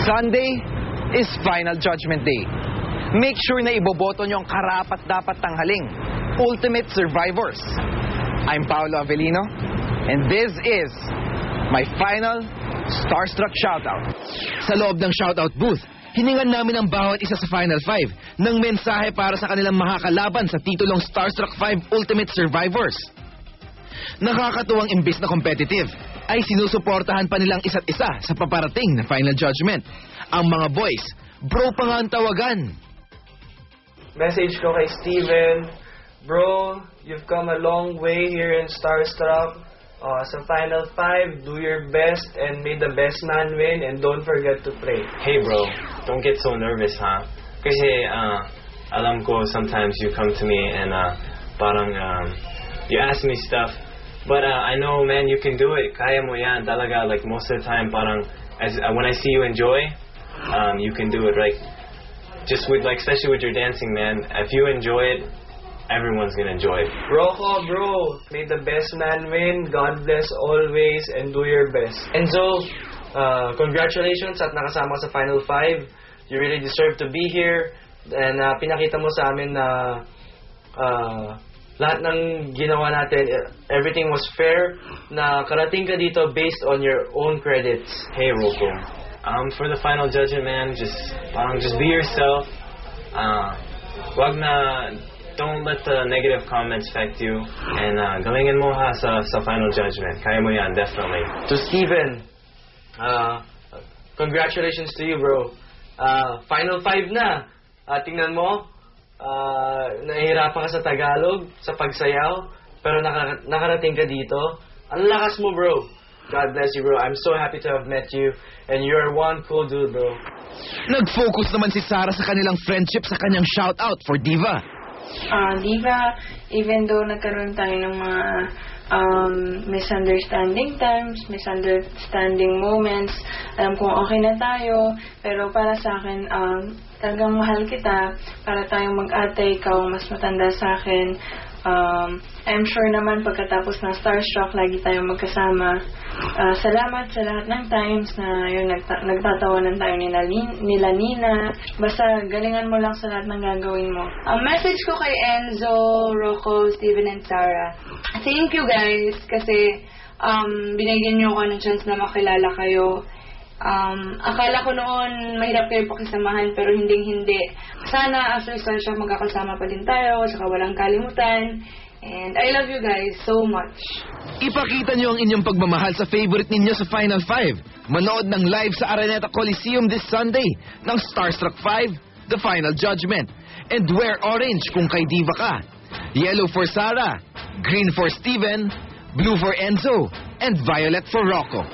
Sunday is Final Judgment Day. Make sure na iboboto nyo ang karapat-dapat tanghaling Ultimate Survivors. I'm Paolo Avellino, and this is my final Starstruck Shoutout. Sa loob ng shoutout booth, hiningan namin ang bawat isa sa Final 5 ng mensahe para sa kanilang makakalaban sa titulong Starstruck 5 Ultimate Survivors. Nakakatuwang imbis na competitive, ay sinusuportahan pa nilang isa't isa sa paparating na Final Judgment. Ang mga boys, bro pa nga ang tawagan. Message ko kay Steven, bro, you've come a long way here in Starstruck. Sa Final 5, do your best and may the best man win and don't forget to pray. Hey bro, don't get so nervous, ha? Kasi alam ko sometimes you come to me and parang you ask me stuff, but I know, man, you can do it. Kaya mo yan talaga. Like most of the time, parang when I see you enjoy, you can do it. Like just with especially with your dancing, man. If you enjoy it, everyone's gonna enjoy it. Rocco, bro, may the best man win. God bless always and do your best. Enzo, congratulations at nakasama sa Final 5. You really deserve to be here. And pinakita mo sa amin na lahat ng ginawa natin, everything was fair, na karating ka dito based on your own credits. Hey Rocco, for the Final Judgment, man, just be yourself. Don't let the negative comments affect you. And galingin mo ha sa Final Judgment. Kaya mo yan, definitely. So Steven, congratulations to you, bro. Final 5 na. Tingnan mo, nahihirapan ka sa Tagalog, sa pagsayaw, pero nakarating ka dito. Ang lakas mo, bro. God bless you, bro. I'm so happy to have met you, and you're one cool dude, bro. Nag-focus naman si Sarah sa kanilang friendship sa kanyang shoutout for Diva. Diva, even though nagkaroon tayo ng mga misunderstanding times, misunderstanding moments, alam kong okay na tayo, pero para sa akin, talagang mahal kita, para tayong mag-ate, ikaw mas matanda sa akin. I'm sure naman pagkatapos ng Starstruck, lagi tayong magkasama. Salamat sa lahat ng times na yun, nagtatawanan tayo nila Nina. Basta galingan mo lang sa lahat ng gagawin mo. Ang message ko kay Enzo, Rocco, Steven, and Sarah, thank you guys kasi binigyan niyo ako ng chance na makilala kayo. Akala ko noon mahirap kayo pakisamahan, pero hindi. Sana after Starstruck magkakasama pa din tayo, saka walang kalimutan. And I love you guys so much. Ipakita nyo ang inyong pagmamahal sa favorite ninyo sa Final 5. Manood ng live sa Araneta Coliseum this Sunday ng Starstruck 5, The Final Judgment. And wear orange kung kay Diva ka, yellow for Sarah, green for Steven, blue for Enzo, and violet for Rocco.